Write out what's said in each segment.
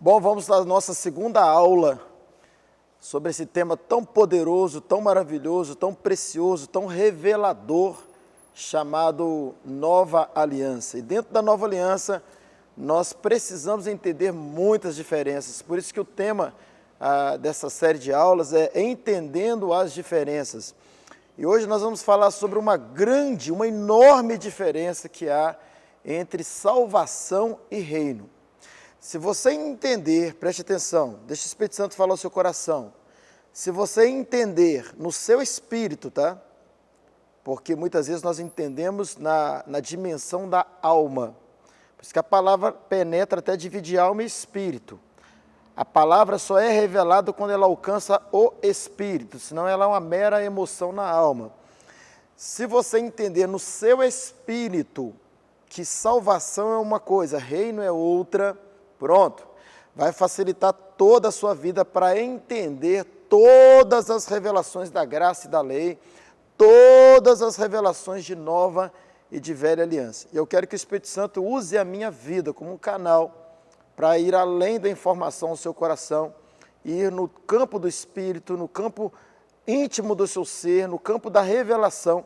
Bom, vamos à nossa segunda aula sobre esse tema tão poderoso, tão maravilhoso, tão precioso, tão revelador, chamado Nova Aliança. E dentro da Nova Aliança, nós precisamos entender muitas diferenças. Por isso que o tema dessa série de aulas é Entendendo as Diferenças. E hoje nós vamos falar sobre uma enorme diferença que há entre salvação e reino. Se você entender, preste atenção, deixa o Espírito Santo falar ao seu coração. Se você entender no seu espírito, tá? Porque muitas vezes nós entendemos na dimensão da alma. Por isso que a palavra penetra até dividir alma e espírito. A palavra só é revelada quando ela alcança o espírito, senão ela é uma mera emoção na alma. Se você entender no seu espírito que salvação é uma coisa, reino é outra, pronto, vai facilitar toda a sua vida para entender todas as revelações da graça e da lei, todas as revelações de nova e de velha aliança. E eu quero que o Espírito Santo use a minha vida como um canal para ir além da informação ao seu coração, ir no campo do Espírito, no campo íntimo do seu ser, no campo da revelação,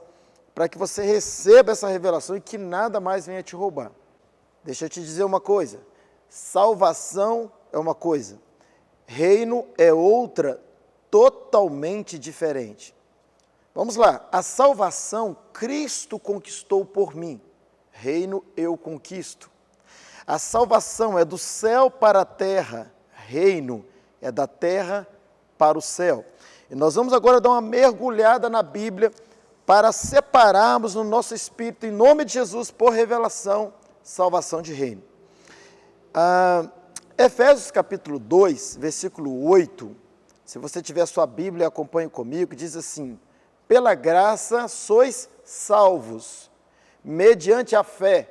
para que você receba essa revelação e que nada mais venha te roubar. Deixa eu te dizer uma coisa. Salvação é uma coisa, reino é outra, totalmente diferente. Vamos lá, a salvação Cristo conquistou por mim, reino eu conquisto. A salvação é do céu para a terra, reino é da terra para o céu. E nós vamos agora dar uma mergulhada na Bíblia para separarmos no nosso espírito, em nome de Jesus, por revelação, salvação de reino. Efésios capítulo 2, versículo 8, se você tiver a sua Bíblia, acompanhe comigo, diz assim: pela graça sois salvos, mediante a fé,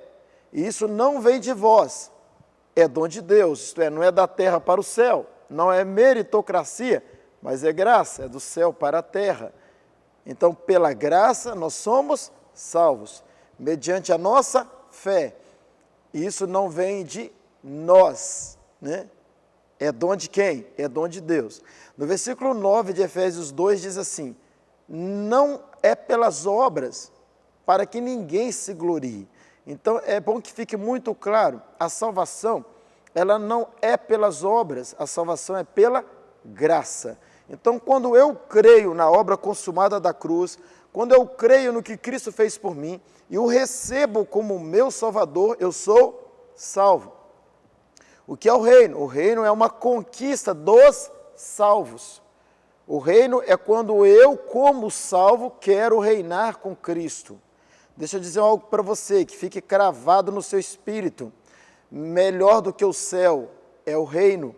e isso não vem de vós, é dom de Deus, isto é, não é da terra para o céu, não é meritocracia, mas é graça, é do céu para a terra. Então, pela graça nós somos salvos, mediante a nossa fé, e isso não vem de nós, né? É dom de quem? É dom de Deus. No versículo 9 de Efésios 2 diz assim: não é pelas obras, para que ninguém se glorie. Então é bom que fique muito claro, a salvação, ela não é pelas obras, a salvação é pela graça. Então quando eu creio na obra consumada da cruz, quando eu creio no que Cristo fez por mim, e o recebo como meu Salvador, eu sou salvo. O que é o reino? O reino é uma conquista dos salvos. O reino é quando eu, como salvo, quero reinar com Cristo. Deixa eu dizer algo para você, que fique cravado no seu espírito. Melhor do que o céu é o reino.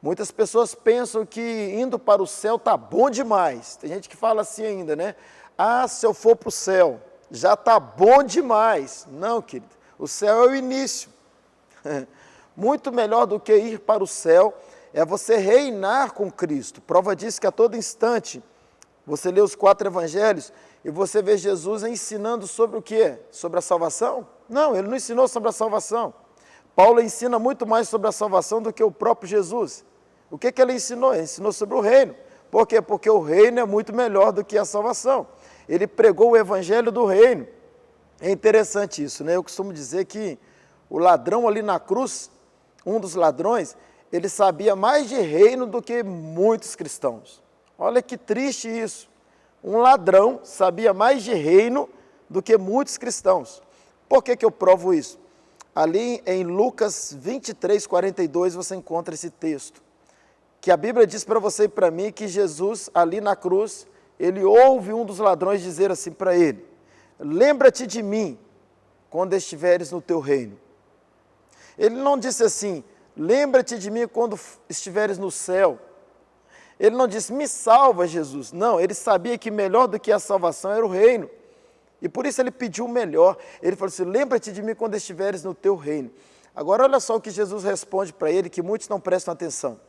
Muitas pessoas pensam que indo para o céu está bom demais. Tem gente que fala assim ainda, né? Ah, se eu for para o céu, já está bom demais. Não, querido, o céu é o início. Muito melhor do que ir para o céu é você reinar com Cristo. Prova disso que a todo instante você lê os 4 evangelhos e você vê Jesus ensinando sobre o quê? Sobre a salvação? Não, ele não ensinou sobre a salvação. Paulo ensina muito mais sobre a salvação do que o próprio Jesus. O que ele ensinou? Ele ensinou sobre o reino. Por quê? Porque o reino é muito melhor do que a salvação. Ele pregou o evangelho do reino. É interessante isso, né? Eu costumo dizer que o ladrão ali na cruz, um dos ladrões, ele sabia mais de reino do que muitos cristãos. Olha que triste isso. Um ladrão sabia mais de reino do que muitos cristãos. Por que eu provo isso? Ali em Lucas 23, 42, você encontra esse texto. Que a Bíblia diz para você e para mim que Jesus, ali na cruz, ele ouve um dos ladrões dizer assim para ele: lembra-te de mim quando estiveres no teu reino. Ele não disse assim: lembra-te de mim quando estiveres no céu. Ele não disse: me salva, Jesus. Não, ele sabia que melhor do que a salvação era o reino. E por isso ele pediu o melhor. Ele falou assim: lembra-te de mim quando estiveres no teu reino. Agora olha só o que Jesus responde para ele, que muitos não prestam atenção.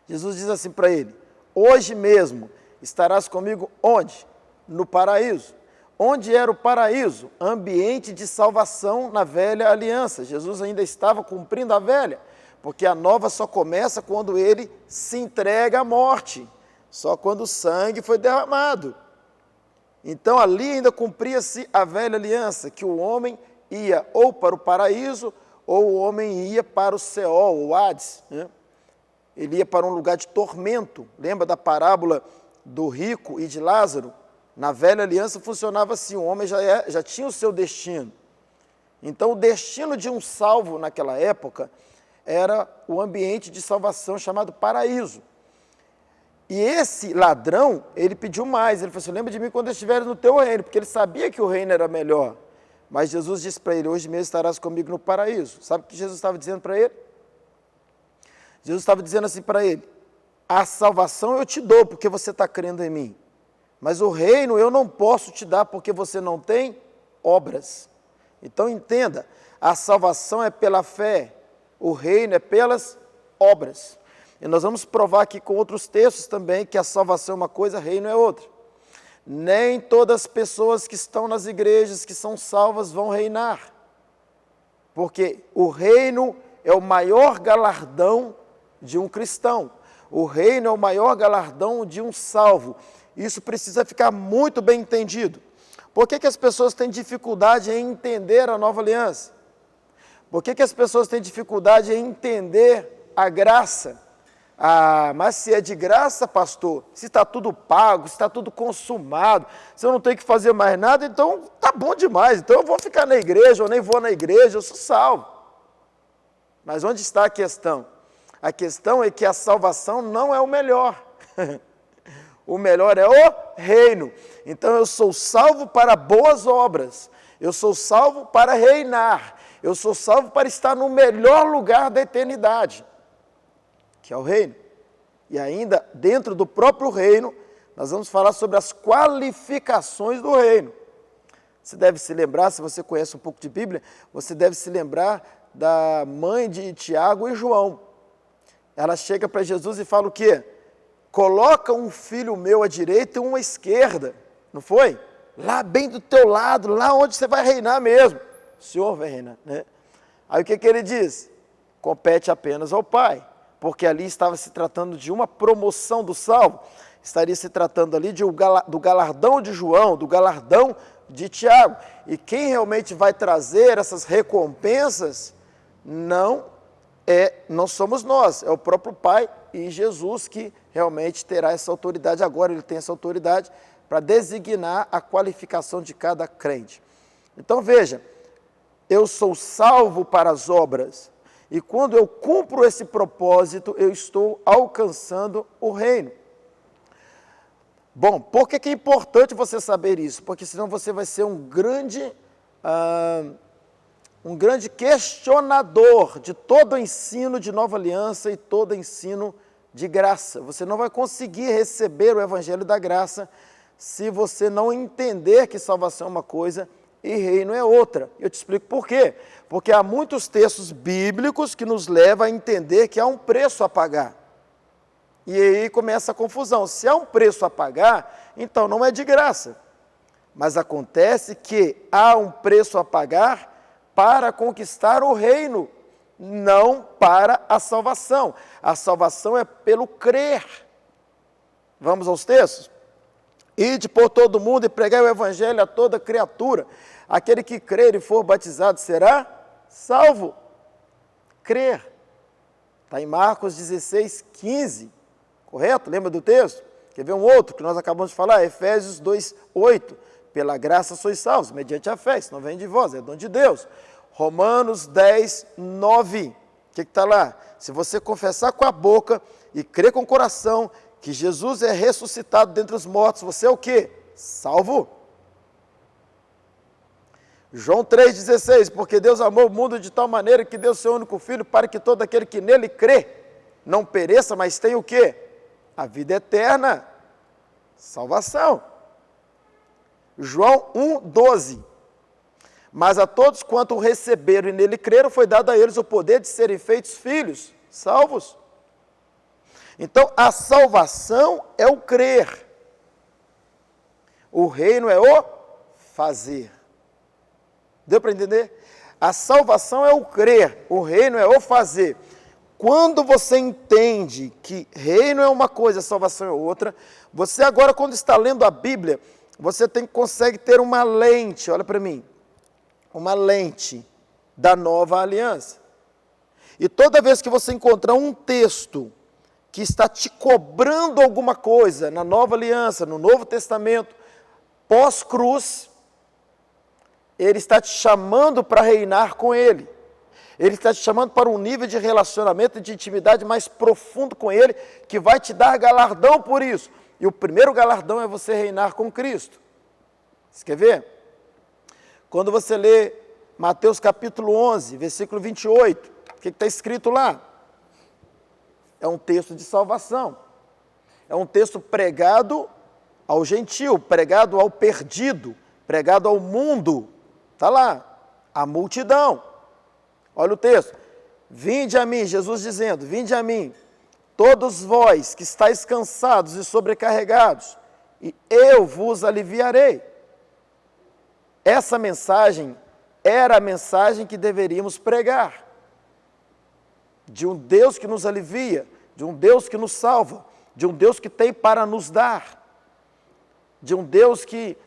Jesus diz assim para ele: hoje mesmo estarás comigo onde? No paraíso. Onde era o paraíso? Ambiente de salvação na velha aliança. Jesus ainda estava cumprindo a velha. porque a nova só começa quando ele se entrega à morte, só quando o sangue foi derramado. Então ali ainda cumpria-se a velha aliança, que o homem ia ou para o paraíso, ou o homem ia para o Seol, o Hades, né? Ele ia para um lugar de tormento. Lembra da parábola do rico e de Lázaro? Na velha aliança funcionava assim, o homem já tinha o seu destino. Então o destino de um salvo naquela época era o ambiente de salvação chamado paraíso. E esse ladrão, ele pediu mais, ele falou assim, lembra de mim quando eu estiver no teu reino, porque ele sabia que o reino era melhor. Mas Jesus disse para ele, hoje mesmo estarás comigo no paraíso. Sabe o que Jesus estava dizendo para ele? Jesus estava dizendo assim para ele, a salvação eu te dou porque você está crendo em mim, mas o reino eu não posso te dar porque você não tem obras. Então entenda, a salvação é pela fé, o reino é pelas obras. E nós vamos provar aqui com outros textos também que a salvação é uma coisa, reino é outra. Nem todas as pessoas que estão nas igrejas que são salvas vão reinar, porque o reino é o maior galardão de um cristão. O reino é o maior galardão de um salvo. Isso precisa ficar muito bem entendido. Por que as pessoas têm dificuldade em entender a nova aliança? Por que as pessoas têm dificuldade em entender a graça? Ah, mas se é de graça, pastor, se está tudo pago, se está tudo consumado, se eu não tenho que fazer mais nada, então está bom demais. Então eu vou ficar na igreja, eu nem vou na igreja, eu sou salvo. Mas onde está a questão? A questão é que a salvação não é o melhor. O melhor é o reino. Então eu sou salvo para boas obras. Eu sou salvo para reinar. Eu sou salvo para estar no melhor lugar da eternidade, que é o reino. E ainda dentro do próprio reino, nós vamos falar sobre as qualificações do reino. Você deve se lembrar, se você conhece um pouco de Bíblia, você deve se lembrar da mãe de Tiago e João. Ela chega para Jesus e fala o quê? Coloca um filho meu à direita e um à esquerda, não foi? Lá bem do teu lado, lá onde você vai reinar mesmo. O Senhor vai reinar, né? Aí o que ele diz? Compete apenas ao Pai, porque ali estava se tratando de uma promoção do salvo, estaria se tratando ali do galardão de João, do galardão de Tiago. E quem realmente vai trazer essas recompensas não somos nós, é o próprio Pai e Jesus que realmente terá essa autoridade agora, ele tem essa autoridade para designar a qualificação de cada crente. Então veja, eu sou salvo para as obras, e quando eu cumpro esse propósito, eu estou alcançando o reino. Bom, por que é importante você saber isso? Porque senão você vai ser um grande questionador de todo o ensino de nova aliança e todo o ensino de graça. Você não vai conseguir receber o evangelho da graça se você não entender que salvação é uma coisa e reino é outra. Eu te explico por quê. Porque há muitos textos bíblicos que nos levam a entender que há um preço a pagar. E aí começa a confusão. Se há um preço a pagar, então não é de graça. Mas acontece que há um preço a pagar para conquistar o reino, não para a salvação. A salvação é pelo crer. Vamos aos textos? Ide por todo mundo e pregai o evangelho a toda criatura. Aquele que crer e for batizado será salvo. Crer. Está em Marcos 16, 15. Correto? Lembra do texto? Quer ver um outro que nós acabamos de falar? Efésios 2, 8. Pela graça sois salvos, mediante a fé. Isso não vem de vós, é dom de Deus. Romanos 10, 9. O que está lá? Se você confessar com a boca e crer com o coração que Jesus é ressuscitado dentre os mortos, você é o quê? Salvo. João 3,16, porque Deus amou o mundo de tal maneira que deu seu único Filho para que todo aquele que nele crê não pereça, mas tenha o quê? A vida eterna, salvação. João 1,12, mas a todos quanto o receberam e nele creram, foi dado a eles o poder de serem feitos filhos, salvos. Então, a salvação é o crer, o reino é o fazer. Deu para entender? A salvação é o crer, o reino é o fazer. Quando você entende que reino é uma coisa, salvação é outra, você agora, quando está lendo a Bíblia, você consegue ter uma lente, olha para mim, uma lente da nova aliança. E toda vez que você encontrar um texto que está te cobrando alguma coisa na nova aliança, no Novo Testamento, pós-cruz, ele está te chamando para reinar com ele. Ele está te chamando para um nível de relacionamento e de intimidade mais profundo com ele, que vai te dar galardão por isso. E o primeiro galardão é você reinar com Cristo. Você quer ver? Quando você lê Mateus capítulo 11, versículo 28, o que está escrito lá? É um texto de salvação. É um texto pregado ao gentio, pregado ao perdido, pregado ao mundo. Está lá, a multidão. Olha o texto. Vinde a mim, Jesus dizendo, vinde a mim, todos vós que estáis cansados e sobrecarregados, e eu vos aliviarei. Essa mensagem era a mensagem que deveríamos pregar. De um Deus que nos alivia, de um Deus que nos salva, de um Deus que tem para nos dar, de um Deus que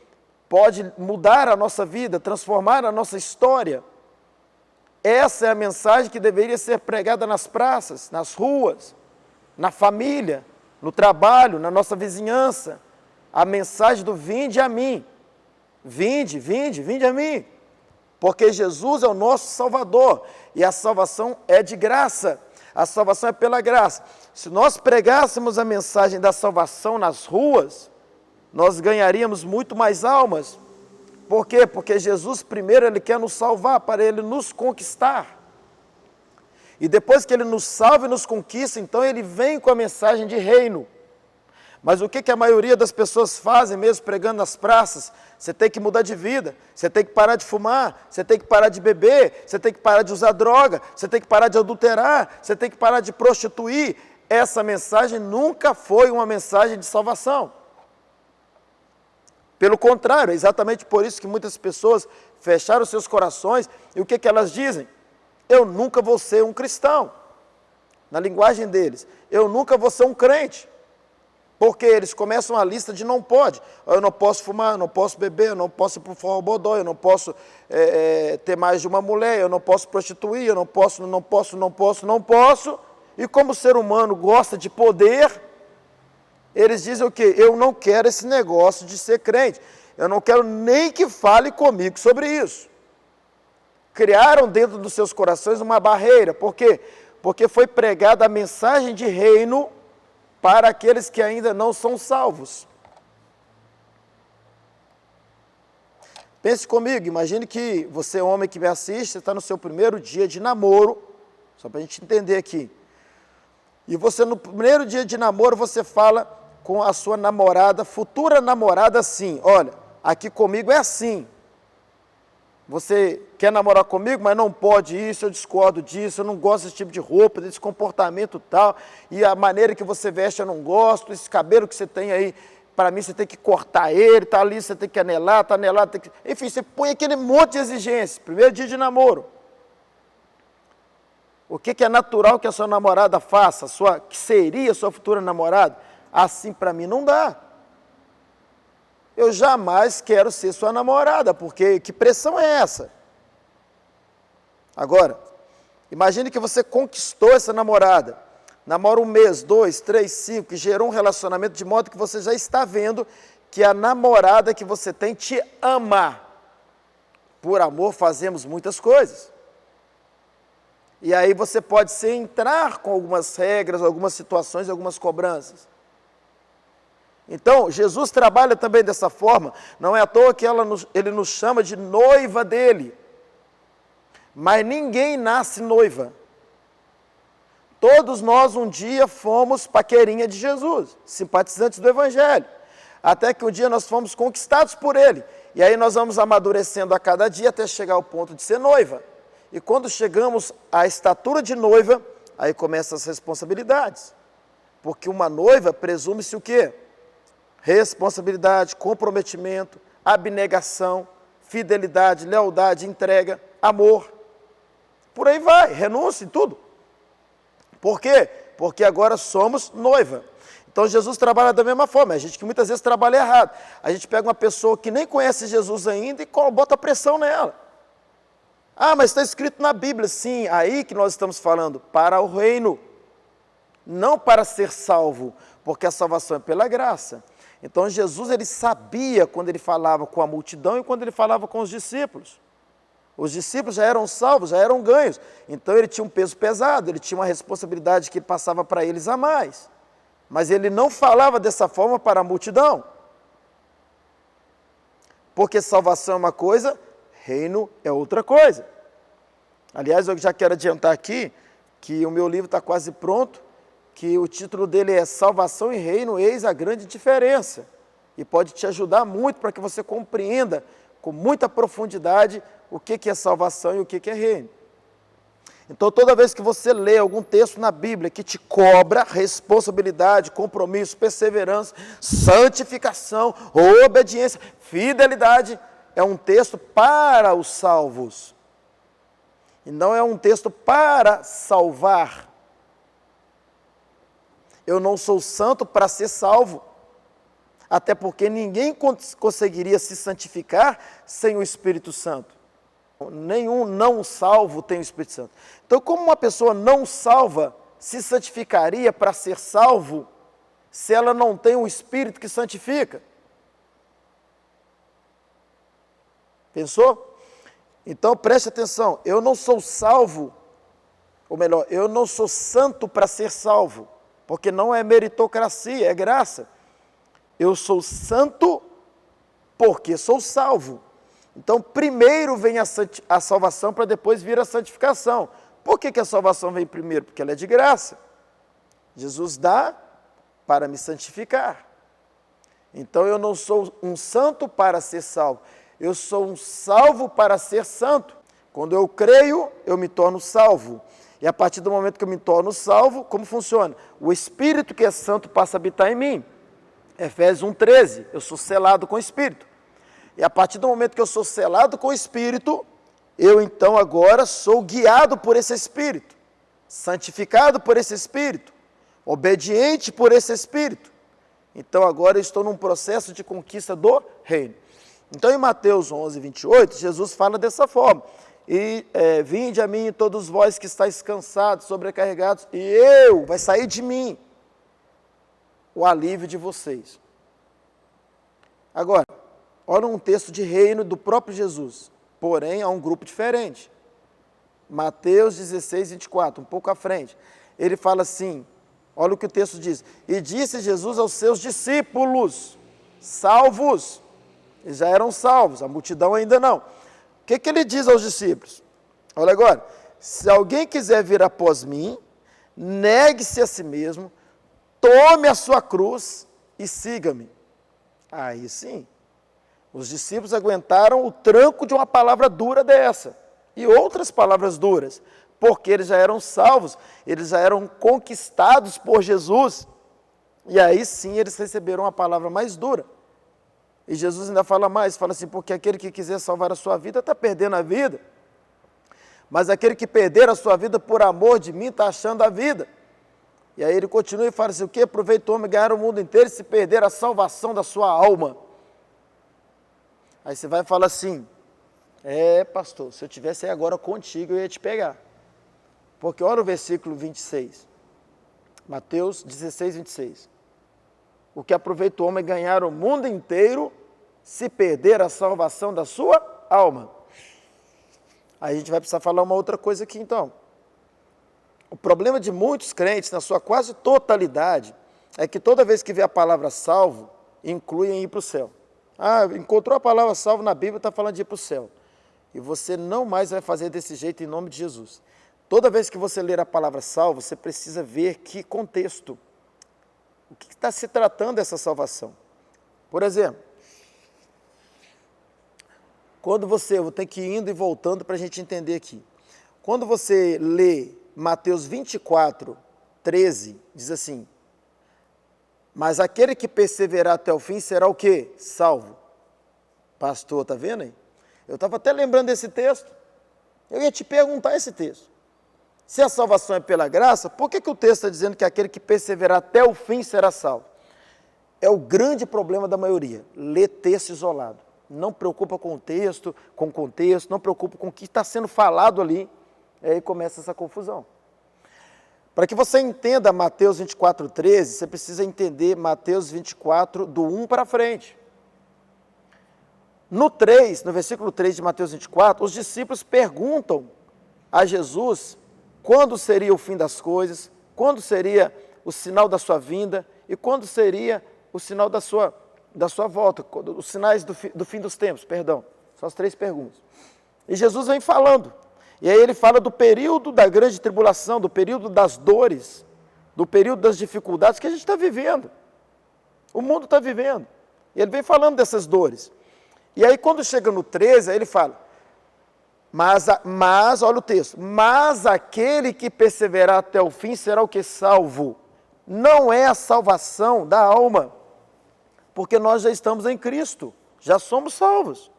pode mudar a nossa vida, transformar a nossa história. Essa é a mensagem que deveria ser pregada nas praças, nas ruas, na família, no trabalho, na nossa vizinhança. A mensagem do vinde a mim. Vinde, vinde, vinde a mim. Porque Jesus é o nosso Salvador e a salvação é de graça. A salvação é pela graça. Se nós pregássemos a mensagem da salvação nas ruas, nós ganharíamos muito mais almas. Por quê? Porque Jesus primeiro ele quer nos salvar, para ele nos conquistar. E depois que ele nos salva e nos conquista, então ele vem com a mensagem de reino. Mas o que a maioria das pessoas fazem mesmo pregando nas praças? Você tem que mudar de vida, você tem que parar de fumar, você tem que parar de beber, você tem que parar de usar droga, você tem que parar de adulterar, você tem que parar de prostituir. Essa mensagem nunca foi uma mensagem de salvação. Pelo contrário, é exatamente por isso que muitas pessoas fecharam seus corações e o que elas dizem? Eu nunca vou ser um cristão. Na linguagem deles, eu nunca vou ser um crente. Porque eles começam a lista de não pode. Eu não posso fumar, eu não posso beber, eu não posso ir para o forró-bodó, eu não posso ter mais de uma mulher, eu não posso prostituir, eu não posso. E como o ser humano gosta de poder, eles dizem o quê? Eu não quero esse negócio de ser crente. Eu não quero nem que fale comigo sobre isso. Criaram dentro dos seus corações uma barreira. Por quê? Porque foi pregada a mensagem de reino para aqueles que ainda não são salvos. Pense comigo, imagine que você, homem que me assiste, está no seu primeiro dia de namoro, só para a gente entender aqui. E você, no primeiro dia de namoro, você fala com a sua namorada, futura namorada, assim, olha, aqui comigo é assim. Você quer namorar comigo, mas não pode isso, eu discordo disso, eu não gosto desse tipo de roupa, desse comportamento tal, e a maneira que você veste eu não gosto, esse cabelo que você tem aí, para mim você tem que cortar ele, tá ali, você tem que anelar, tá anelado, tem que... Enfim, você põe aquele monte de exigências, primeiro dia de namoro. O que é natural que a sua namorada faça, que seria a sua futura namorada? Assim para mim não dá. Eu jamais quero ser sua namorada, porque que pressão é essa? Agora, imagine que você conquistou essa namorada, namora 1 mês, 2, 3, 5, e gerou um relacionamento de modo que você já está vendo que a namorada que você tem te ama. Por amor fazemos muitas coisas. E aí você pode entrar com algumas regras, algumas situações, algumas cobranças. Então, Jesus trabalha também dessa forma, não é à toa que ele nos chama de noiva dele. Mas ninguém nasce noiva. Todos nós um dia fomos paquerinha de Jesus, simpatizantes do Evangelho. Até que um dia nós fomos conquistados por ele. E aí nós vamos amadurecendo a cada dia até chegar ao ponto de ser noiva. E quando chegamos à estatura de noiva, aí começam as responsabilidades. Porque uma noiva presume-se o quê? Responsabilidade, comprometimento, abnegação, fidelidade, lealdade, entrega, amor. Por aí vai, renúncia em tudo. Por quê? Porque agora somos noiva. Então Jesus trabalha da mesma forma. A gente que muitas vezes trabalha errado. A gente pega uma pessoa que nem conhece Jesus ainda e bota pressão nela. Ah, mas está escrito na Bíblia. Sim, aí que nós estamos falando, para o reino. Não para ser salvo, porque a salvação é pela graça. Então Jesus, ele sabia quando ele falava com a multidão e quando ele falava com os discípulos. Os discípulos já eram salvos, já eram ganhos. Então ele tinha um peso pesado, ele tinha uma responsabilidade que passava para eles a mais. Mas ele não falava dessa forma para a multidão. Porque salvação é uma coisa, reino é outra coisa. Aliás, eu já quero adiantar aqui que o meu livro está quase pronto, que o título dele é Salvação e Reino, eis a grande diferença. E pode te ajudar muito para que você compreenda com muita profundidade o que é salvação e o que é reino. Então, toda vez que você lê algum texto na Bíblia que te cobra responsabilidade, compromisso, perseverança, santificação, obediência, fidelidade, é um texto para os salvos. E não é um texto para salvar. Eu não sou santo para ser salvo. Até porque ninguém conseguiria se santificar sem o Espírito Santo. Nenhum não salvo tem o Espírito Santo. Então, como uma pessoa não salva se santificaria para ser salvo, se ela não tem o Espírito que santifica? Pensou? Então, preste atenção, eu não sou salvo, ou melhor, eu não sou santo para ser salvo, porque não é meritocracia, é graça. Eu sou santo porque sou salvo. Então, primeiro vem a salvação para depois vir a santificação. Por que a salvação vem primeiro? Porque ela é de graça. Jesus dá para me santificar. Então, eu não sou um santo para ser salvo. Eu sou um salvo para ser santo. Quando eu creio, eu me torno salvo. E a partir do momento que eu me torno salvo, como funciona? O Espírito que é santo passa a habitar em mim. Efésios 1,13, eu sou selado com o Espírito. E a partir do momento que eu sou selado com o Espírito, eu então agora sou guiado por esse Espírito, santificado por esse Espírito, obediente por esse Espírito. Então agora eu estou num processo de conquista do reino. Então em Mateus 11:28, Jesus fala dessa forma. E vinde a mim todos vós que estáis cansados, sobrecarregados, e vai sair de mim o alívio de vocês. Agora, olha um texto de reino do próprio Jesus, porém a um grupo diferente. Mateus 16:24, um pouco à frente. Ele fala assim, olha o que o texto diz. E disse Jesus aos seus discípulos, salvos, eles já eram salvos, a multidão ainda não. O que ele diz aos discípulos? Olha agora, se alguém quiser vir após mim, negue-se a si mesmo, tome a sua cruz e siga-me. Aí sim, os discípulos aguentaram o tranco de uma palavra dura dessa, e outras palavras duras, porque eles já eram salvos, eles já eram conquistados por Jesus, e aí sim eles receberam uma palavra mais dura. E Jesus ainda fala mais, fala assim, porque aquele que quiser salvar a sua vida está perdendo a vida, mas aquele que perder a sua vida por amor de mim está achando a vida. E aí ele continua e fala assim, o que aproveita o homem ganhar o mundo inteiro e se perder a salvação da sua alma? Aí você vai falar assim, pastor, se eu estivesse aí agora contigo, eu ia te pegar. Porque olha o versículo 26, Mateus 16:26. O que aproveita o homem ganhar o mundo inteiro, se perder a salvação da sua alma. Aí a gente vai precisar falar uma outra coisa aqui então. O problema de muitos crentes, na sua quase totalidade, é que toda vez que vê a palavra salvo, incluem ir para o céu. Ah, encontrou a palavra salvo na Bíblia, está falando de ir para o céu. E você não mais vai fazer desse jeito em nome de Jesus. Toda vez que você ler a palavra salvo, você precisa ver que contexto. O que está se tratando essa salvação? Por exemplo, quando você, eu vou ter que ir indo e voltando para a gente entender aqui. Quando você lê Mateus 24:13, diz assim, mas aquele que perseverar até o fim será o quê? Salvo. Pastor, está vendo aí? Eu estava até lembrando desse texto. Eu ia te perguntar esse texto. Se a salvação é pela graça, por que o texto está dizendo que aquele que perseverar até o fim será salvo? É o grande problema da maioria, ler texto isolado. Não preocupa com o texto, com o contexto, não preocupa com o que está sendo falado ali. E aí começa essa confusão. Para que você entenda Mateus 24:13, você precisa entender Mateus 24, do 1 para frente. No versículo 3 de Mateus 24, os discípulos perguntam a Jesus quando seria o fim das coisas, quando seria o sinal da sua vinda e quando seria o sinal da sua volta, os sinais do fim dos tempos, perdão. São as 3 perguntas. E Jesus vem falando. E aí ele fala do período da grande tribulação, do período das dores, do período das dificuldades que a gente está vivendo. O mundo está vivendo. E ele vem falando dessas dores. E aí quando chega no 13, aí ele fala, mas olha o texto, mas aquele que perseverar até o fim será o que? Salvo. Não é a salvação da alma, porque nós já estamos em Cristo, já somos salvos.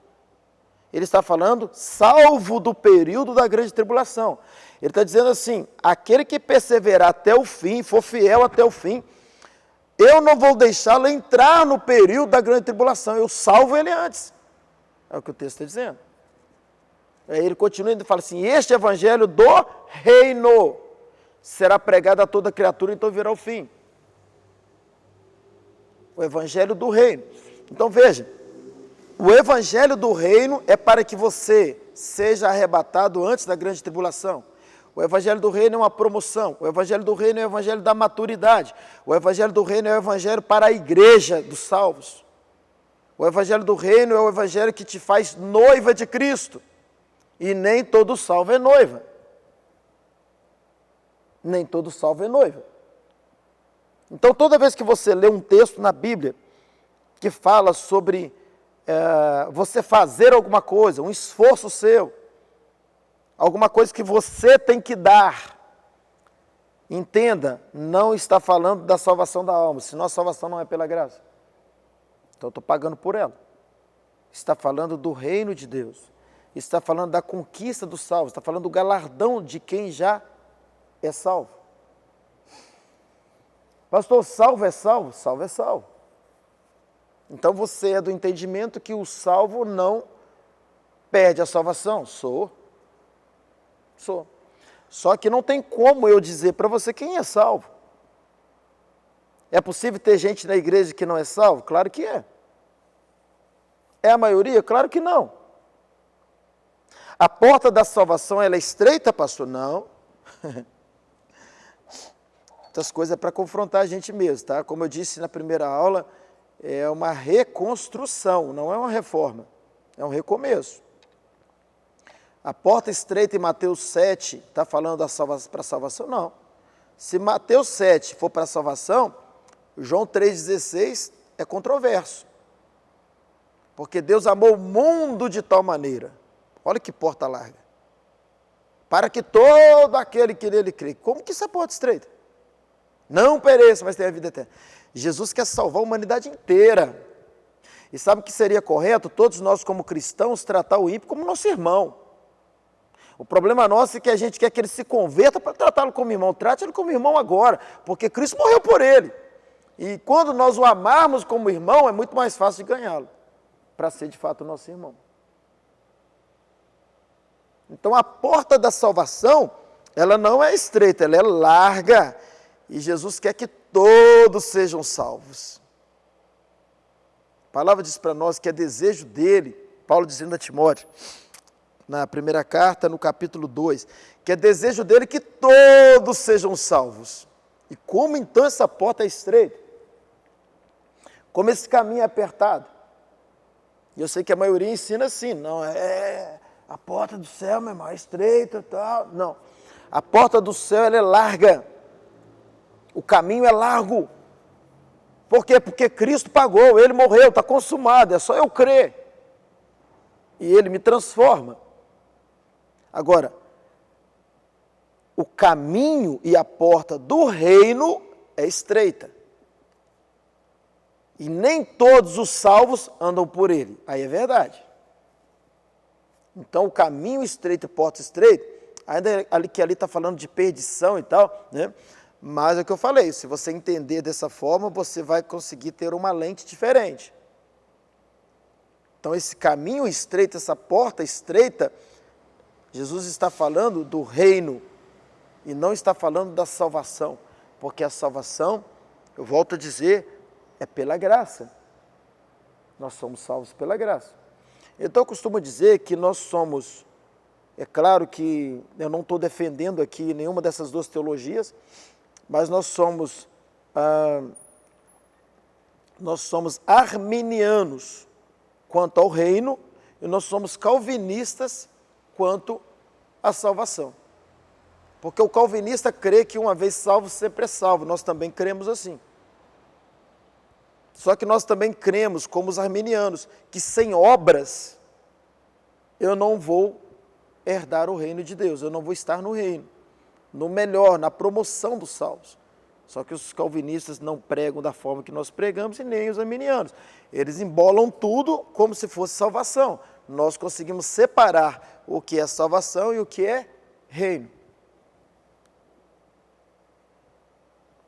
Ele está falando salvo do período da grande tribulação. Ele está dizendo assim, aquele que perseverar até o fim, for fiel até o fim, eu não vou deixá-lo entrar no período da grande tribulação, eu salvo ele antes. É o que o texto está dizendo. Aí ele continua e fala assim, este evangelho do reino será pregado a toda criatura, então virá o fim. O evangelho do reino. Então veja, o evangelho do reino é para que você seja arrebatado antes da grande tribulação. O evangelho do reino é uma promoção. O evangelho do reino é o evangelho da maturidade. O evangelho do reino é o evangelho para a igreja dos salvos. O evangelho do reino é o evangelho que te faz noiva de Cristo. E nem todo salvo é noiva. Nem todo salvo é noiva. Então, toda vez que você lê um texto na Bíblia que fala sobre você fazer alguma coisa, um esforço seu, alguma coisa que você tem que dar, entenda, não está falando da salvação da alma, senão a salvação não é pela graça. Então, eu estou pagando por ela. Está falando do reino de Deus. Está falando da conquista dos salvos. Está falando do galardão de quem já é salvo. Pastor, salvo é salvo? Salvo é salvo. Então você é do entendimento que o salvo não perde a salvação? Sou. Só que não tem como eu dizer para você quem é salvo. É possível ter gente na igreja que não é salvo? Claro que é. É a maioria? Claro que não. A porta da salvação, ela é estreita, pastor? Não. Essas coisas é para confrontar a gente mesmo, tá? Como eu disse na primeira aula, é uma reconstrução, não é uma reforma. É um recomeço. A porta estreita em Mateus 7 está falando para a salvação? Não. Se Mateus 7 for para a salvação, João 3,16 é controverso. Porque Deus amou o mundo de tal maneira. Olha que porta larga. Para que todo aquele que nele crê. Como que isso é porta estreita? Não pereça, mas tenha a vida eterna. Jesus quer salvar a humanidade inteira. E sabe o que seria correto? Todos nós como cristãos tratar o ímpio como nosso irmão. O problema nosso é que a gente quer que ele se converta para tratá-lo como irmão. Trate ele como irmão agora, porque Cristo morreu por ele. E quando nós o amarmos como irmão, é muito mais fácil de ganhá-lo, para ser de fato o nosso irmão. Então a porta da salvação, ela não é estreita, ela é larga. E Jesus quer que todos sejam salvos. A palavra diz para nós que é desejo dele, Paulo dizendo a Timóteo, na primeira carta, no capítulo 2, que é desejo dele que todos sejam salvos. E como então essa porta é estreita? Como esse caminho é apertado? E eu sei que a maioria ensina assim, não é a porta do céu, meu irmão, é estreita e tal. Não, a porta do céu ela é larga. O caminho é largo. Por quê? Porque Cristo pagou, Ele morreu, está consumado, é só eu crer. E Ele me transforma. Agora, o caminho e a porta do reino é estreita. E nem todos os salvos andam por ele. Aí é verdade. Então, o caminho estreito e porta estreita, ainda que ali está falando de perdição e tal, né? Mas é o que eu falei, se você entender dessa forma, você vai conseguir ter uma lente diferente. Então esse caminho estreito, essa porta estreita, Jesus está falando do reino e não está falando da salvação, porque a salvação, eu volto a dizer, é pela graça. Nós somos salvos pela graça. Então eu costumo dizer que nós somos, é claro que eu não estou defendendo aqui nenhuma dessas duas teologias, mas nós somos arminianos quanto ao reino e nós somos calvinistas quanto à salvação. Porque o calvinista crê que uma vez salvo, sempre é salvo. Nós também cremos assim. Só que nós também cremos, como os arminianos, que sem obras eu não vou herdar o reino de Deus, eu não vou estar no reino, no melhor, na promoção dos salvos. Só que os calvinistas não pregam da forma que nós pregamos e nem os arminianos. Eles embolam tudo como se fosse salvação. Nós conseguimos separar o que é salvação e o que é reino.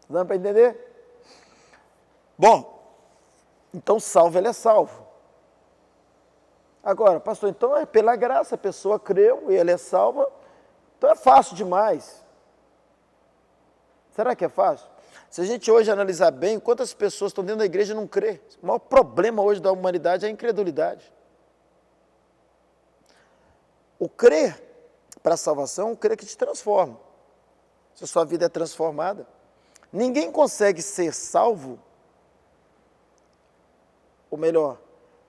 Dá para entender? Bom, então salvo, ele é salvo. Agora, pastor, então é pela graça, a pessoa creu e ele é salva, então é fácil demais. Será que é fácil? Se a gente hoje analisar bem, quantas pessoas estão dentro da igreja e não crê? O maior problema hoje da humanidade é a incredulidade. O crer para a salvação é um crer que te transforma. Se a sua vida é transformada. Ninguém consegue ser salvo, ou melhor,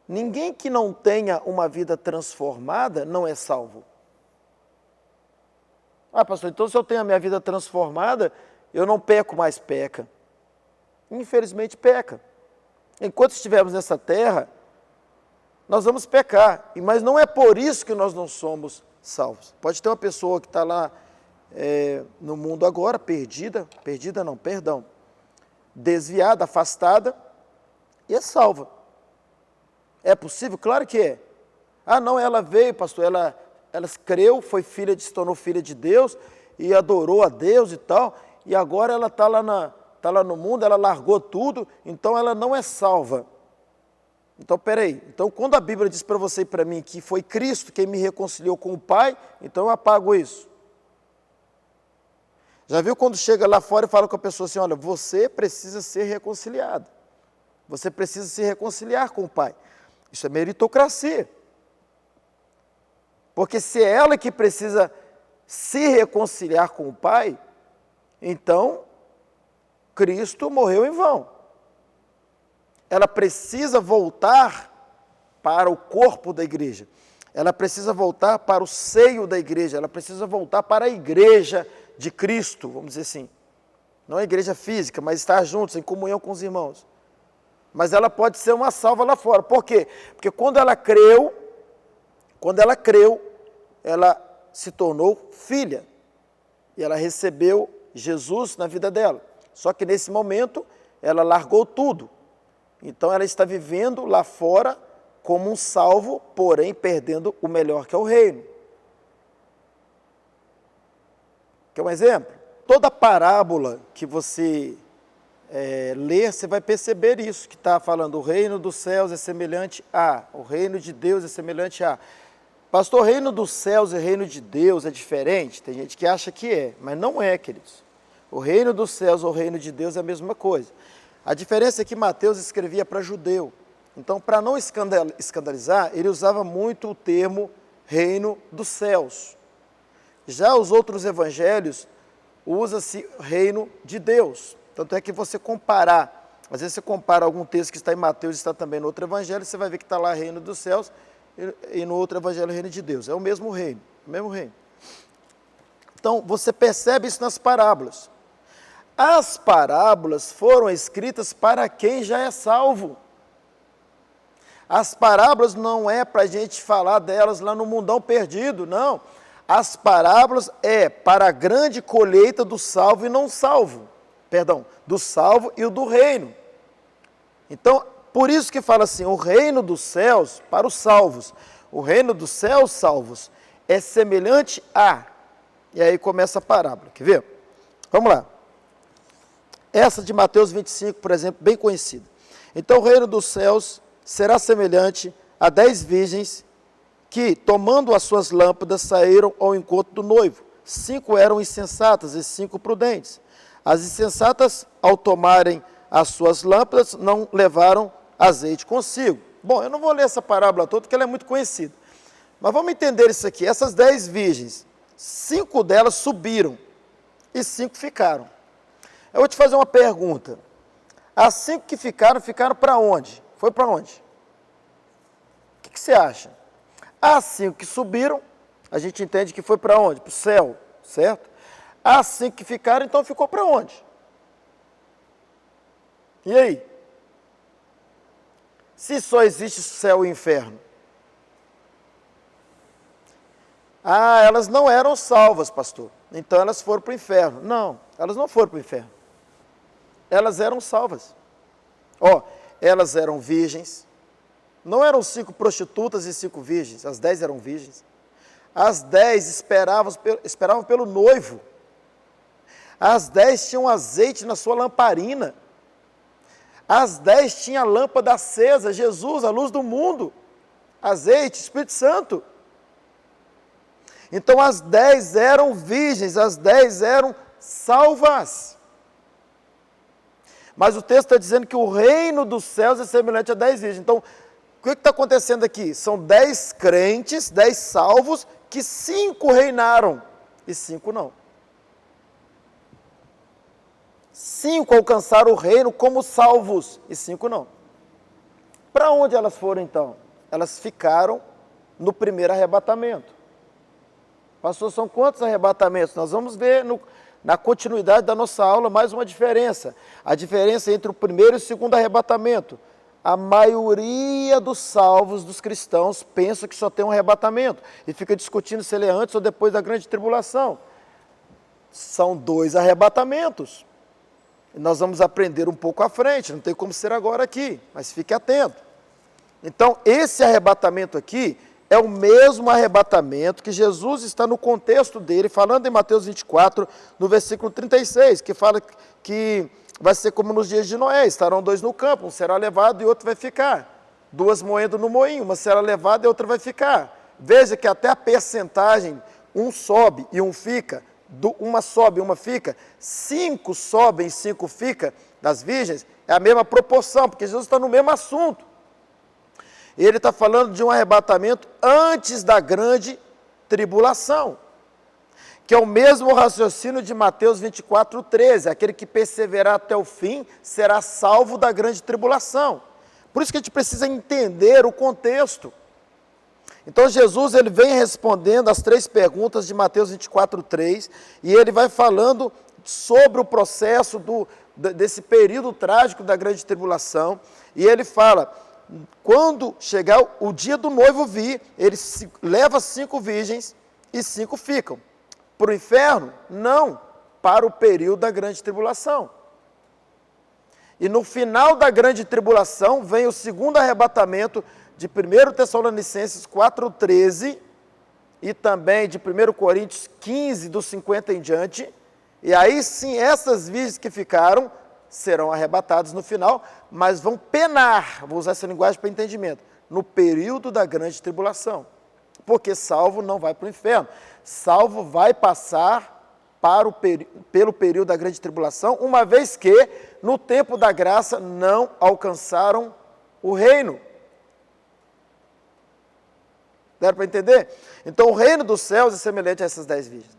ninguém que não tenha uma vida transformada não é salvo. Ah, pastor, então se eu tenho a minha vida transformada, eu não peco mais, peca. Infelizmente peca. Enquanto estivermos nessa terra, nós vamos pecar, mas não é por isso que nós não somos salvos. Pode ter uma pessoa que está lá no mundo agora, desviada, afastada, e é salva. É possível? Claro que é. Ah, não, ela veio, pastor, ela creu, se tornou filha de Deus, e adorou a Deus e tal, e agora ela está lá no mundo, ela largou tudo, então ela não é salva. Então, peraí, então quando a Bíblia diz para você e para mim que foi Cristo quem me reconciliou com o Pai, então eu apago isso. Já viu quando chega lá fora e fala com a pessoa assim, olha, você precisa ser reconciliado. Você precisa se reconciliar com o Pai. Isso é meritocracia. Porque se é ela que precisa se reconciliar com o Pai, então Cristo morreu em vão. Ela precisa voltar para o corpo da igreja. Ela precisa voltar para o seio da igreja. Ela precisa voltar para a igreja de Cristo, vamos dizer assim. Não a igreja física, mas estar juntos, em comunhão com os irmãos. Mas ela pode ser uma salva lá fora. Por quê? Porque quando ela creu, ela se tornou filha. E ela recebeu Jesus na vida dela. Só que nesse momento, ela largou tudo. Então ela está vivendo lá fora como um salvo, porém perdendo o melhor que é o reino. Quer um exemplo? Toda parábola que você ler, você vai perceber isso, que está falando, o reino dos céus é semelhante a, o reino de Deus é semelhante a. Pastor, o reino dos céus e o reino de Deus é diferente? Tem gente que acha que é, mas não é, queridos. O reino dos céus ou o reino de Deus é a mesma coisa. A diferença é que Mateus escrevia para judeu. Então, para não escandalizar, ele usava muito o termo reino dos céus. Já os outros evangelhos, usa-se reino de Deus. Tanto é que você comparar, às vezes você compara algum texto que está em Mateus e está também no outro evangelho, você vai ver que está lá reino dos céus e no outro evangelho reino de Deus. É o mesmo reino, o mesmo reino. Então, você percebe isso nas parábolas. As parábolas foram escritas para quem já é salvo. As parábolas não é para a gente falar delas lá no mundão perdido, não. As parábolas é para a grande colheita do salvo e não salvo. Perdão, do salvo e o do reino. Então, por isso que fala assim, o reino dos céus para os salvos. O reino dos céus salvos é semelhante a. E aí começa a parábola, quer ver? Vamos lá. Essa de Mateus 25, por exemplo, bem conhecida. Então o reino dos céus será semelhante a 10 virgens que, tomando as suas lâmpadas, saíram ao encontro do noivo. 5 eram insensatas e 5 prudentes. As insensatas, ao tomarem as suas lâmpadas, não levaram azeite consigo. Bom, eu não vou ler essa parábola toda, porque ela é muito conhecida. Mas vamos entender isso aqui. Essas 10 virgens, 5 delas subiram e 5 ficaram. Eu vou te fazer uma pergunta. As 5 que ficaram, ficaram para onde? Foi para onde? O que você acha? As 5 que subiram, a gente entende que foi para onde? Para o céu, certo? As 5 que ficaram, então ficou para onde? E aí? Se só existe céu e inferno? Ah, elas não eram salvas, pastor. Então elas foram para o inferno. Não, elas não foram para o inferno. Elas eram salvas. Elas eram virgens. Não eram 5 prostitutas e 5 virgens. As 10 eram virgens. As 10 esperavam pelo noivo. As 10 tinham azeite na sua lamparina. As 10 tinham a lâmpada acesa, Jesus, a luz do mundo. Azeite, Espírito Santo. Então as 10 eram virgens, as 10 eram salvas. Mas o texto está dizendo que o reino dos céus é semelhante a 10 virgens. Então, o que está acontecendo aqui? São 10 crentes, 10 salvos, que 5 reinaram e 5 não. 5 alcançaram o reino como salvos e 5 não. Para onde elas foram então? Elas ficaram no primeiro arrebatamento. Pastor, são quantos arrebatamentos? Nós vamos ver na continuidade da nossa aula mais uma diferença. A diferença entre o primeiro e o segundo arrebatamento. A maioria dos salvos, dos cristãos, pensa que só tem um arrebatamento e fica discutindo se ele é antes ou depois da grande tribulação. São 2 arrebatamentos. E nós vamos aprender um pouco à frente, não tem como ser agora aqui, mas fique atento. Então, esse arrebatamento aqui é o mesmo arrebatamento que Jesus está no contexto dele, falando em Mateus 24, no versículo 36, que fala que vai ser como nos dias de Noé, estarão 2 no campo, um será levado e outro vai ficar. 2 moendo no moinho, uma será levada e outra vai ficar. Veja que até a percentagem, um sobe e um fica, uma sobe e uma fica, 5 sobem e 5 fica, das virgens, é a mesma proporção, porque Jesus está no mesmo assunto. Ele está falando de um arrebatamento antes da grande tribulação, que é o mesmo raciocínio de Mateus 24, 13, aquele que perseverar até o fim será salvo da grande tribulação. Por isso que a gente precisa entender o contexto. Então Jesus ele vem respondendo as 3 perguntas de Mateus 24, 3, e ele vai falando sobre o processo desse período trágico da grande tribulação, e ele fala: quando chegar o dia do noivo vir, ele leva 5 virgens e 5 ficam. Para o inferno? Não, para o período da grande tribulação. E no final da grande tribulação vem o segundo arrebatamento de 1 Tessalonicenses 4,13 e também de 1 Coríntios 15, dos 50 em diante. E aí sim, essas virgens que ficaram serão arrebatadas no final, mas vão penar, vou usar essa linguagem para entendimento, no período da grande tribulação. Porque salvo não vai para o inferno. Salvo vai passar pelo período da grande tribulação, uma vez que, no tempo da graça, não alcançaram o reino. Deram para entender? Então, o reino dos céus é semelhante a essas 10 virgens.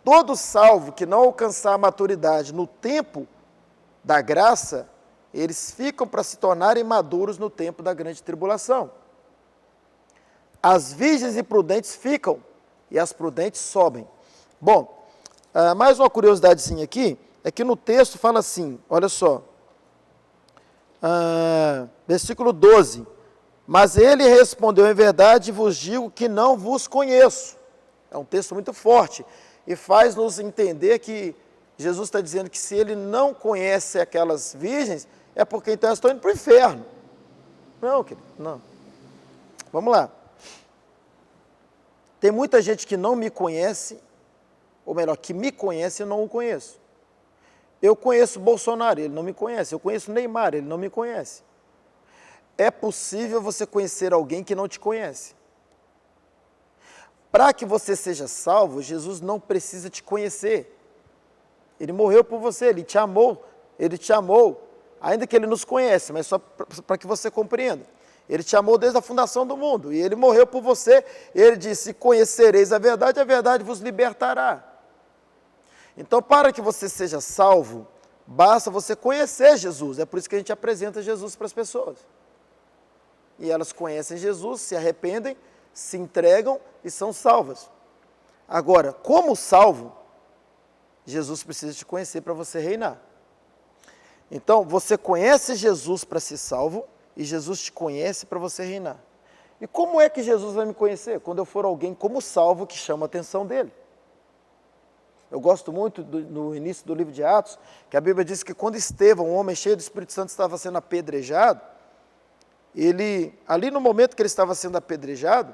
Todo salvo que não alcançar a maturidade no tempo da graça, eles ficam para se tornarem maduros no tempo da grande tribulação. As virgens e prudentes ficam, e as prudentes sobem. Bom, mais uma curiosidadezinha aqui, é que no texto fala assim, olha só, versículo 12, mas ele respondeu: em verdade vos digo que não vos conheço. É um texto muito forte, e faz-nos entender que Jesus está dizendo que se ele não conhece aquelas virgens, é porque então elas estão indo para o inferno. Não, querido, não. Vamos lá. Tem muita gente que não me conhece ou melhor, que me conhece, eu não o conheço. Eu conheço Bolsonaro, ele não me conhece. Eu conheço Neymar, ele não me conhece. É possível você conhecer alguém que não te conhece. Para que você seja salvo, Jesus não precisa te conhecer. Ele morreu por você, Ele te amou, ainda que Ele nos conhece, mas só para que você compreenda. Ele te amou desde a fundação do mundo, e Ele morreu por você. Ele disse, conhecereis a verdade vos libertará. Então, para que você seja salvo, basta você conhecer Jesus. É por isso que a gente apresenta Jesus para as pessoas. E elas conhecem Jesus, se arrependem, se entregam e são salvas. Agora, como salvo, Jesus precisa te conhecer para você reinar. Então, você conhece Jesus para ser salvo e Jesus te conhece para você reinar. E como é que Jesus vai me conhecer? Quando eu for alguém como salvo que chama a atenção dele. Eu gosto muito no início do livro de Atos, que a Bíblia diz que quando Estevão, um homem cheio do Espírito Santo, estava sendo apedrejado, ali no momento que ele estava sendo apedrejado,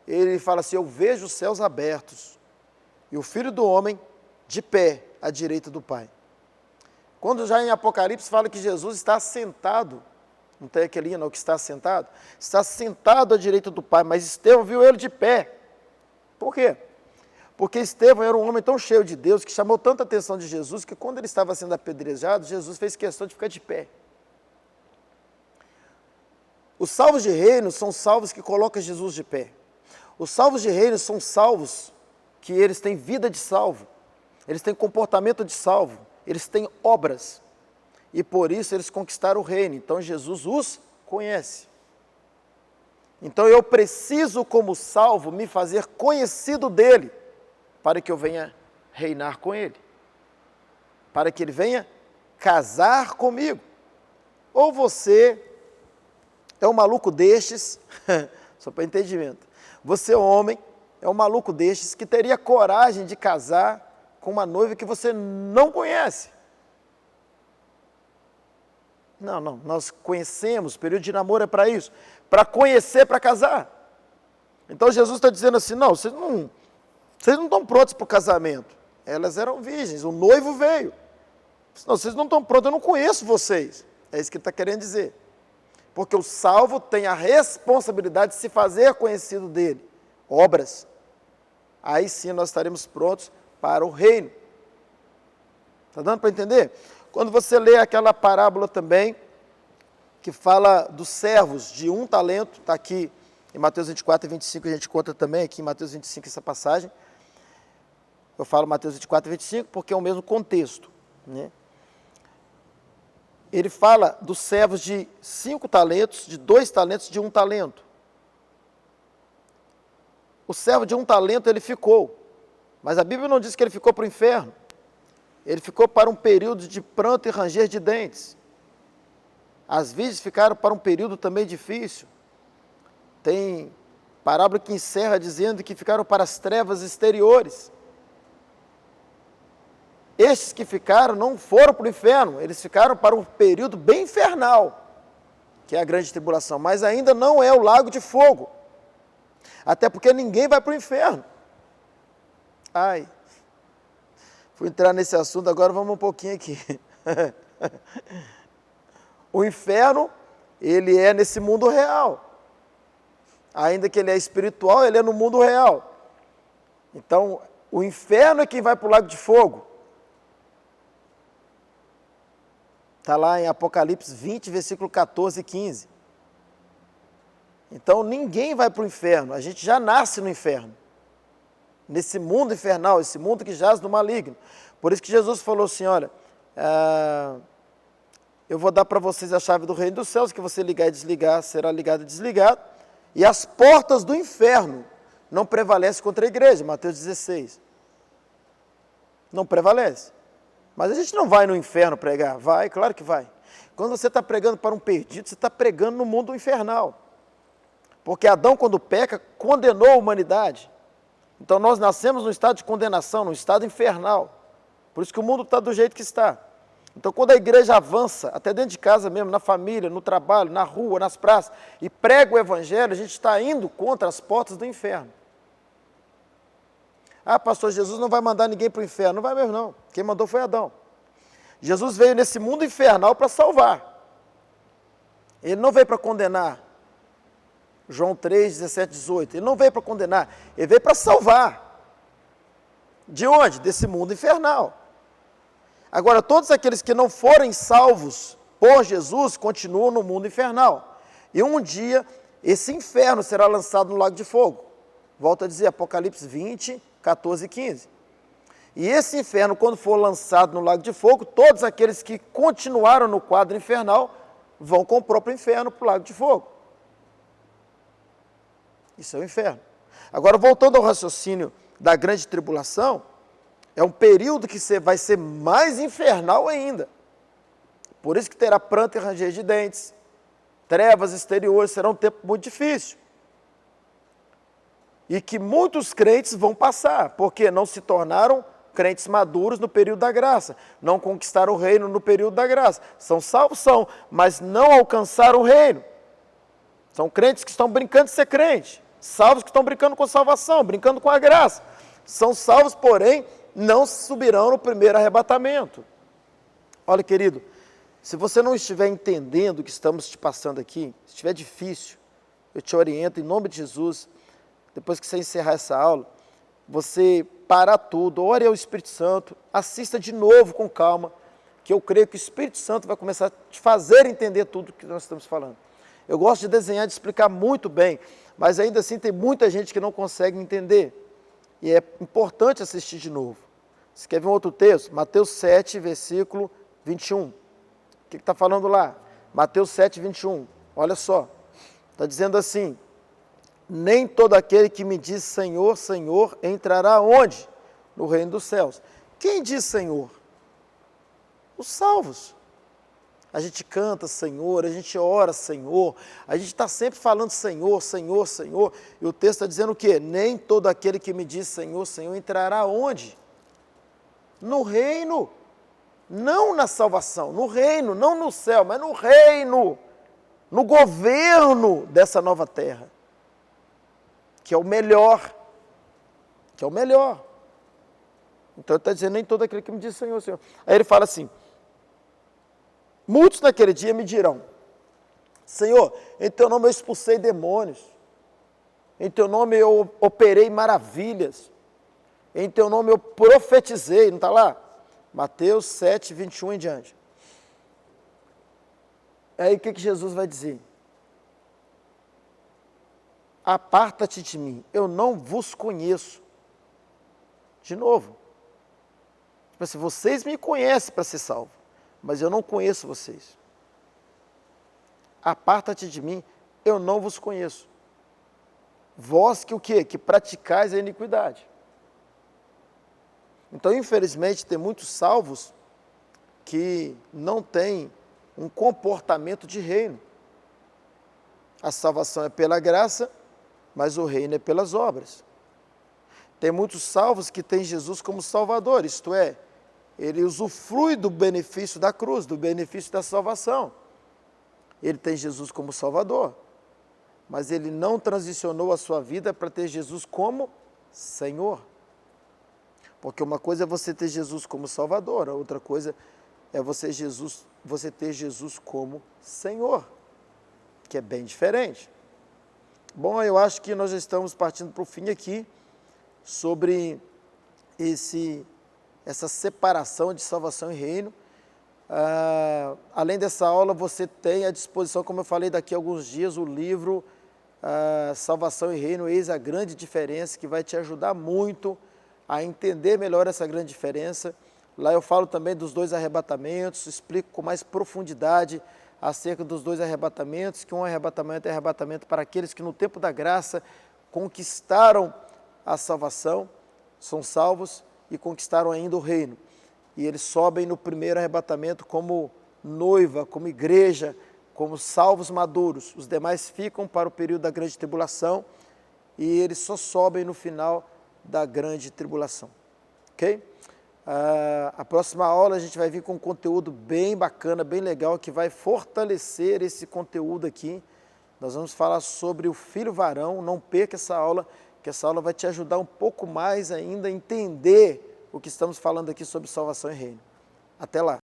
ele fala assim, eu vejo os céus abertos e o Filho do Homem de pé à direita do Pai. Quando já em Apocalipse fala que Jesus está sentado, não tem aquele hino, que está sentado? Está sentado à direita do Pai, mas Estevão viu ele de pé. Por quê? Porque Estevão era um homem tão cheio de Deus, que chamou tanta atenção de Jesus, que quando ele estava sendo apedrejado, Jesus fez questão de ficar de pé. Os salvos de reino são salvos que colocam Jesus de pé. Os salvos de reino são salvos que eles têm vida de salvo, eles têm comportamento de salvo, eles têm obras. E por isso eles conquistaram o reino. Então Jesus os conhece. Então eu preciso, como salvo, me fazer conhecido dele, para que eu venha reinar com ele, para que ele venha casar comigo. Ou você é um maluco destes, só para entendimento, você homem é um maluco destes que teria coragem de casar com uma noiva que você não conhece. Não, nós conhecemos, o período de namoro é para isso, para conhecer, para casar. Então Jesus está dizendo assim, não, vocês não estão prontos para o casamento. Elas eram virgens, o noivo veio. Não, vocês não estão prontos, eu não conheço vocês. É isso que ele está querendo dizer. Porque o salvo tem a responsabilidade de se fazer conhecido dele. Obras. Aí sim nós estaremos prontos para o reino. Está dando para entender? Quando você lê aquela parábola também, que fala dos servos de 1 talento, está aqui em Mateus 24 e 25, a gente conta também aqui em Mateus 25 essa passagem. Eu falo Mateus 24 e 25 porque é o mesmo contexto, né? Ele fala dos servos de 5 talentos, de 2 talentos, de 1 talento. O servo de 1 talento, ele ficou, mas a Bíblia não diz que ele ficou para o inferno. Ele ficou para um período de pranto e ranger de dentes. As virgens ficaram para um período também difícil. Tem parábola que encerra dizendo que ficaram para as trevas exteriores. Estes que ficaram não foram para o inferno, eles ficaram para um período bem infernal, que é a grande tribulação, mas ainda não é o lago de fogo. Até porque ninguém vai para o inferno. Ai, fui entrar nesse assunto, agora vamos um pouquinho aqui. O inferno, ele é nesse mundo real. Ainda que ele é espiritual, ele é no mundo real. Então, o inferno é quem vai para o lago de fogo. Está lá em Apocalipse 20, versículo 14 e 15. Então, ninguém vai para o inferno, a gente já nasce no inferno. Nesse mundo infernal, esse mundo que jaz no maligno. Por isso que Jesus falou assim, olha, eu vou dar para vocês a chave do reino dos céus, que você ligar e desligar, será ligado e desligado, e as portas do inferno não prevalecem contra a igreja, Mateus 16. Não prevalece. Mas a gente não vai no inferno pregar, vai, claro que vai. Quando você está pregando para um perdido, você está pregando no mundo infernal. Porque Adão, quando peca, condenou a humanidade. Então nós nascemos num estado de condenação, num estado infernal. Por isso que o mundo está do jeito que está. Então quando a igreja avança, até dentro de casa mesmo, na família, no trabalho, na rua, nas praças, e prega o evangelho, a gente está indo contra as portas do inferno. Ah, pastor, Jesus não vai mandar ninguém para o inferno. Não vai mesmo, não. Quem mandou foi Adão. Jesus veio nesse mundo infernal para salvar. Ele não veio para condenar. João 3, 17, 18. Ele não veio para condenar, ele veio para salvar. De onde? Desse mundo infernal. Agora, todos aqueles que não forem salvos por Jesus continuam no mundo infernal. E um dia, esse inferno será lançado no lago de fogo. Volto a dizer, Apocalipse 20, 14 e 15. E esse inferno, quando for lançado no lago de fogo, todos aqueles que continuaram no quadro infernal vão com o próprio inferno para o lago de fogo. Isso é o inferno. Agora, voltando ao raciocínio da grande tribulação, é um período que vai ser mais infernal ainda. Por isso que terá pranto e ranger de dentes, trevas exteriores, será um tempo muito difícil. E que muitos crentes vão passar, porque não se tornaram crentes maduros no período da graça, não conquistaram o reino no período da graça. São salvos, são, mas não alcançaram o reino. São crentes que estão brincando de ser crente, salvos que estão brincando com salvação, brincando com a graça. São salvos, porém, não subirão no primeiro arrebatamento. Olha, querido, se você não estiver entendendo o que estamos te passando aqui, se estiver difícil, eu te oriento em nome de Jesus, depois que você encerrar essa aula, você parar tudo, ore ao Espírito Santo, assista de novo com calma, que eu creio que o Espírito Santo vai começar a te fazer entender tudo o que nós estamos falando. Eu gosto de desenhar, de explicar muito bem, mas ainda assim tem muita gente que não consegue entender. E é importante assistir de novo. Você quer ver um outro texto? Mateus 7, versículo 21. O que está falando lá? Mateus 7, 21. Olha só. Está dizendo assim: nem todo aquele que me diz Senhor, Senhor, entrará onde? No reino dos céus. Quem diz Senhor? Os salvos. A gente canta Senhor, a gente ora Senhor, a gente está sempre falando Senhor, Senhor, Senhor. E o texto está dizendo o quê? Nem todo aquele que me diz Senhor, Senhor entrará onde? No reino. Não na salvação, no reino, não no céu, mas no reino, no governo dessa nova terra. Que é o melhor, que é o melhor. Então ele está dizendo, nem todo aquele que me diz Senhor, Senhor. Aí ele fala assim, muitos naquele dia me dirão, Senhor, em teu nome eu expulsei demônios, em teu nome eu operei maravilhas, em teu nome eu profetizei, não está lá? Mateus 7, 21 em diante. Aí o que Jesus vai dizer? Aparta-te de mim, eu não vos conheço. De novo. Tipo assim, vocês me conhecem para ser salvo, mas eu não conheço vocês. Aparta-te de mim, eu não vos conheço. Vós que o quê? Que praticais a iniquidade. Então, infelizmente, tem muitos salvos que não têm um comportamento de reino. A salvação é pela graça, mas o reino é pelas obras. Tem muitos salvos que têm Jesus como Salvador, isto é, ele usufrui do benefício da cruz, do benefício da salvação. Ele tem Jesus como Salvador, mas ele não transicionou a sua vida para ter Jesus como Senhor. Porque uma coisa é você ter Jesus como Salvador, a outra coisa é você ter Jesus como Senhor, que é bem diferente. Bom, eu acho que nós já estamos partindo para o fim aqui, sobre essa separação de salvação e reino. Além dessa aula, você tem à disposição, como eu falei, daqui a alguns dias, o livro Salvação e Reino, eis a grande diferença, que vai te ajudar muito a entender melhor essa grande diferença. Lá eu falo também dos dois arrebatamentos, explico com mais profundidade acerca dos dois arrebatamentos, que um arrebatamento é arrebatamento para aqueles que no tempo da graça conquistaram a salvação, são salvos e conquistaram ainda o reino. E eles sobem no primeiro arrebatamento como noiva, como igreja, como salvos maduros. Os demais ficam para o período da grande tribulação e eles só sobem no final da grande tribulação. Ok? A próxima aula a gente vai vir com um conteúdo bem bacana, bem legal, que vai fortalecer esse conteúdo aqui. Nós vamos falar sobre o filho varão, não perca essa aula, porque essa aula vai te ajudar um pouco mais ainda a entender o que estamos falando aqui sobre salvação e reino. Até lá!